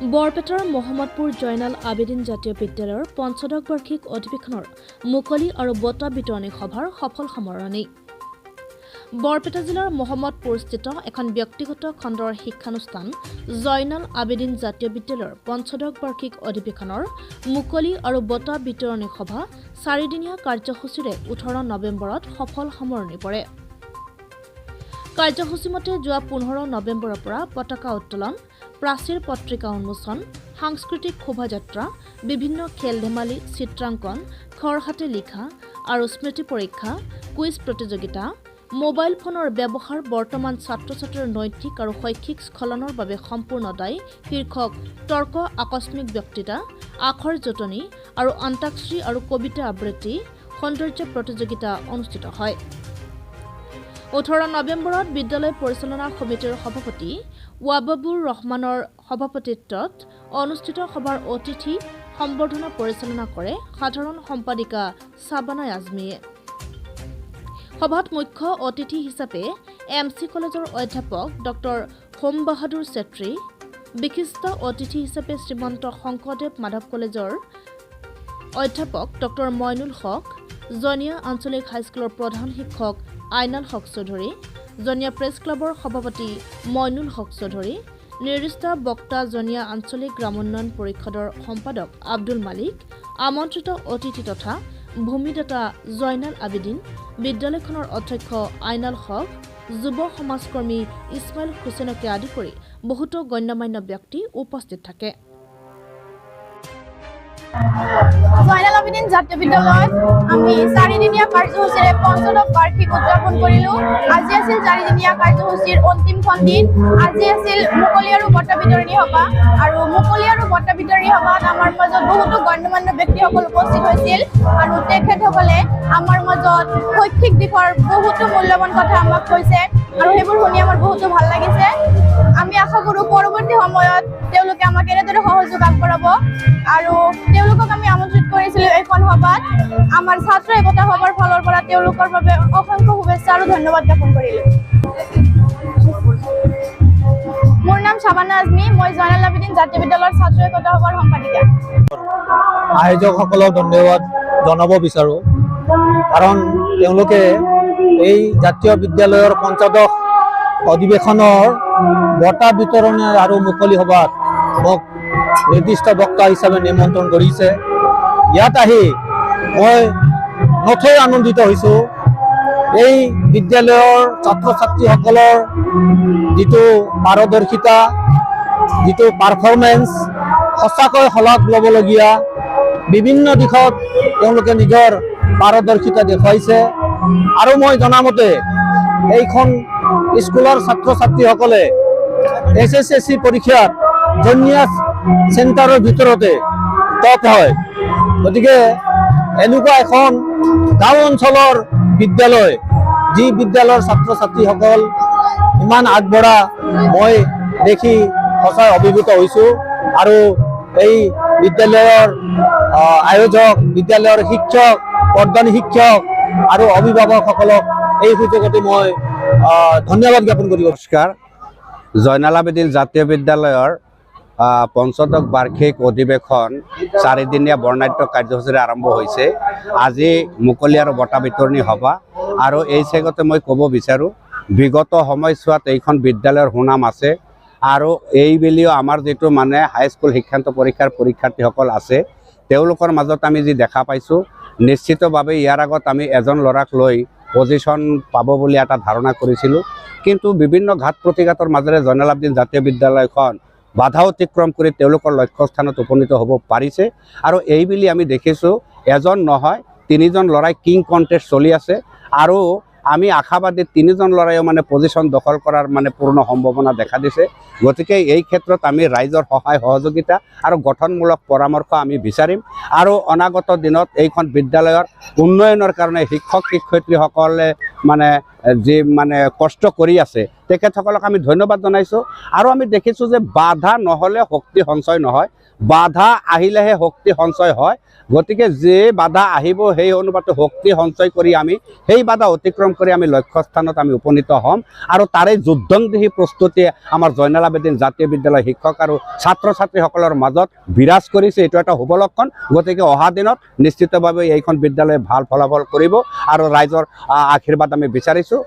বৰপেটাৰ মহম্মদপুৰ জয়নাল আবেদিন জাতীয় বিদ্যালয়ৰ পঞ্চদশ বাৰ্ষিক অধিৱেশনৰ মুকলি আৰু বঁটা বিতৰণী সভাৰ সফল সামৰণি। বৰপেটা জিলাৰ মহম্মদপুৰস্থিত এখন ব্যক্তিগত খণ্ডৰ শিক্ষানুষ্ঠান জয়নাল আবেদিন জাতীয় বিদ্যালয়ৰ পঞ্চদশ বাৰ্ষিক অধিৱেশনৰ মুকলি আৰু বঁটা বিতৰণী সভা 4দিনীয়া কাৰ্যসূচীৰে 18 নৱেম্বৰত সফল সামৰণি পৰে। কাৰ্যসূচী মতে যোৱা 15 নৱেম্বৰৰ পৰা পতাকা উত্তোলন, প্ৰাচীৰ পত্ৰিকা উন্মোচন, সাংস্কৃতিক শোভাযাত্ৰা, বিভিন্ন খেল ধেমালি, চিত্ৰাংকন, খৰহাতে লিখা আৰু স্মৃতি পৰীক্ষা, কুইজ প্ৰতিযোগিতা, মোবাইল ফোনৰ ব্যৱহাৰ বৰ্তমান ছাত্ৰ-ছাত্ৰীৰ নৈতিক আৰু শৈক্ষিক স্খলনৰ বাবে সম্পূৰ্ণ দায়ী শীৰ্ষক তৰ্ক আকস্মিক বক্তৃতা, আখৰ জোটনি আৰু অন্তাক্ষৰী আৰু কবিতা আবৃত্তি, সৌন্দৰ্য প্ৰতিযোগিতা অনুষ্ঠিত হয়। 18 নৱেম্বৰত বিদ্যালয় পৰিচালনা সমিতিৰ সভাপতি ৱাবাবুৰ ৰহমানৰ সভাপতিত্বত অনুষ্ঠিত সভাৰ অতিথি সম্বৰ্ধনা পৰিচালনা কৰে সাধাৰণ সম্পাদিকা চাবানা আজমীয়ে। সভাত মুখ্য অতিথি হিচাপে MC কলেজৰ অধ্যাপক ডক্টৰ হোম বাহাদুৰ চেত্ৰী, বিশিষ্ট অতিথি হিচাপে শ্ৰীমন্ত শংকৰদেৱ মাধৱ কলেজৰ অধ্যাপক ডক্টৰ মইনুল হক, জনিয়া আঞ্চলিক হাইস্কুলৰ প্ৰধান শিক্ষক আইনাল হক চৌধুৰী, জনিয়া প্ৰেছ ক্লাবৰ সভাপতি মইনুল হক চৌধুৰী, নিৰ্দিষ্ট বক্তা জনিয়া আঞ্চলিক গ্ৰামোন্নয়ন পৰিষদৰ সম্পাদক আব্দুল মালিক, আমন্ত্ৰিত অতিথি তথা ভূমিদাতা জয়নাল আবেদিন, বিদ্যালয়খনৰ অধ্যক্ষ আইনাল হক, যুৱ সমাজকৰ্মী ইছমাইল হুছেইনকে আদি কৰি বহুতো গণ্যমান্য ব্যক্তি উপস্থিত থাকে। জয়নাল আবেদিন জাতীয় বিদ্যালয়ত আমি 4দিনীয়া কাৰ্যসূচীৰে পঞ্চদশ বাৰ্ষিক উদযাপন কৰিলো। আজি আছিল 4দিনীয়া কাৰ্যসূচীৰ অন্তিমখন দিন। আজি আছিল মুকলি আৰু বঁটা বিতৰণী সভা, আৰু মুকলি আৰু বঁটা বিতৰণী সভাত আমাৰ মাজত বহুতো গণ্যমান্য ব্যক্তিসকল উপস্থিত হৈছিল আৰু তেখেতসকলে আমাৰ মাজত শৈক্ষিক দিশৰ বহুতো মূল্যৱান কথা আমাক কৈছে আৰু সেইবোৰ শুনি আমাৰ বহুতো ভাল লাগিছে। আমি আশা কৰোঁ পৰৱৰ্তী সময়ত তেওঁলোকে আমাক এনেদৰে সহযোগ আগবঢ়াব, আৰু তেওঁলোকক আমি আমন্ত্ৰিত কৰিছিলোঁ এইখন সভাত। আমাৰ ছাত্ৰ একতা সভাৰ ফালৰ পৰা তেওঁলোকৰ বাবে অসংখ্য শুভেচ্ছা আৰু ধন্যবাদ জ্ঞাপন কৰিলোঁ। মোৰ নাম চাবানা আজমী, মই জয়নাল আবেদিন জাতীয় বিদ্যালয়ৰ ছাত্ৰ একতা সভাৰ সম্পাদিকা। আয়োজকসকলক ধন্যবাদ জনাব বিচাৰোঁ, কাৰণ তেওঁলোকে এই জাতীয় বিদ্যালয়ৰ পঞ্চদশ অধিৱেশনৰ বঁটা বিতৰণী আৰু মুকলি সভাত মোক নিৰ্দিষ্ট বক্তা হিচাপে নিমন্ত্ৰণ কৰিছে। ইয়াত আহি মই নথৈ আনন্দিত হৈছোঁ। এই বিদ্যালয়ৰ ছাত্ৰ ছাত্ৰীসকলৰ যিটো পাৰদৰ্শিতা, যিটো পাৰফৰ্মেঞ্চ, সঁচাকৈ শলাগ ল'বলগীয়া। বিভিন্ন দিশত তেওঁলোকে নিজৰ পাৰদৰ্শিতা দেখুৱাইছে, আৰু মই জনামতে এইখন স্কুলৰ ছাত্ৰ ছাত্ৰীসকলে SSSC পৰীক্ষাত জনিয়া চেণ্টাৰৰ ভিতৰতে টপ হয়। গতিকে এনেকুৱা এখন গাঁও অঞ্চলৰ বিদ্যালয়, যি বিদ্যালয়ৰ ছাত্ৰ ছাত্ৰীসকল ইমান আগবঢ়া, মই দেখি সঁচাই অভিভূত হৈছোঁ। আৰু এই বিদ্যালয়ৰ আয়োজক, বিদ্যালয়ৰ শিক্ষক, প্ৰধানী শিক্ষক আৰু অভিভাৱকসকলক এই সুযোগতে মই ধন্যবাদ জ্ঞাপন কৰিব। নমস্কাৰ। জয়নাল আবেদিন জাতীয় বিদ্যালয়ৰ পঞ্চদশ বাৰ্ষিক অধিৱেশন 4দিনীয়া বৰ্ণাঢ্য কাৰ্যসূচীৰে আৰম্ভ হৈছে। আজি মুকলি আৰু বঁটা বিতৰণী সভা, আৰু এই চেগতে মই ক'ব বিচাৰোঁ, বিগত সময়ছোৱাত এইখন বিদ্যালয়ৰ সুনাম আছে, আৰু এইবেলিও আমাৰ যিটো হাইস্কুল শিক্ষান্ত পৰীক্ষাৰ পৰীক্ষাৰ্থীসকল আছে, তেওঁলোকৰ মাজত আমি যি দেখা পাইছোঁ, নিশ্চিতভাৱে ইয়াৰ আগত আমি এজন ল'ৰাক লৈ পজিশ্যন পাব বুলি এটা ধাৰণা কৰিছিলোঁ। কিন্তু বিভিন্ন ঘাত প্ৰতিঘাতৰ মাজেৰে জয়নাল আবেদিন জাতীয় বিদ্যালয়খন বাধা অতিক্ৰম কৰি তেওঁলোকৰ লক্ষ্যস্থানত উপনীত হ'ব পাৰিছে। আৰু এইবুলি আমি দেখিছোঁ এজন নহয় 3জন ল'ৰাই কিং কণ্টেষ্ট চলি আছে, আৰু আমি আশাবাদী 3জন ল'ৰাইও পজিশ্যন দখল কৰাৰ পূৰ্ণ সম্ভাৱনা দেখা দিছে। গতিকে এই ক্ষেত্ৰত আমি ৰাইজৰ সহায় সহযোগিতা আৰু গঠনমূলক পৰামৰ্শ আমি বিচাৰিম, আৰু অনাগত দিনত এইখন বিদ্যালয়ৰ উন্নয়নৰ কাৰণে শিক্ষক শিক্ষয়িত্ৰীসকলে যি মানে কষ্ট কৰি আছে তেখেতসকলক আমি ধন্যবাদ জনাইছোঁ। আৰু আমি দেখিছোঁ যে বাধা নহ'লে শক্তি সঞ্চয় নহয়, বাধা আহিলেহে শক্তি সঞ্চয় হয়। গতিকে যে বাধা আহিব সেই অনুপাতে শক্তি সঞ্চয় কৰি আমি সেই বাধা অতিক্ৰম কৰি আমি লক্ষ্যস্থানত আমি উপনীত হ'ম। আৰু তাৰে যুদ্ধংদেহী প্ৰস্তুতি আমাৰ জয়নাল আবেদিন জাতীয় বিদ্যালয় শিক্ষক আৰু ছাত্ৰ ছাত্ৰীসকলৰ মাজত বিৰাজ কৰিছে। এইটো এটা শুভ লক্ষণ। গতিকে অহা দিনত নিশ্চিতভাৱে এইখন বিদ্যালয়ে ভাল ফলাফল কৰিব আৰু ৰাইজৰ আশীৰ্বাদ আমি বিচাৰিছোঁ।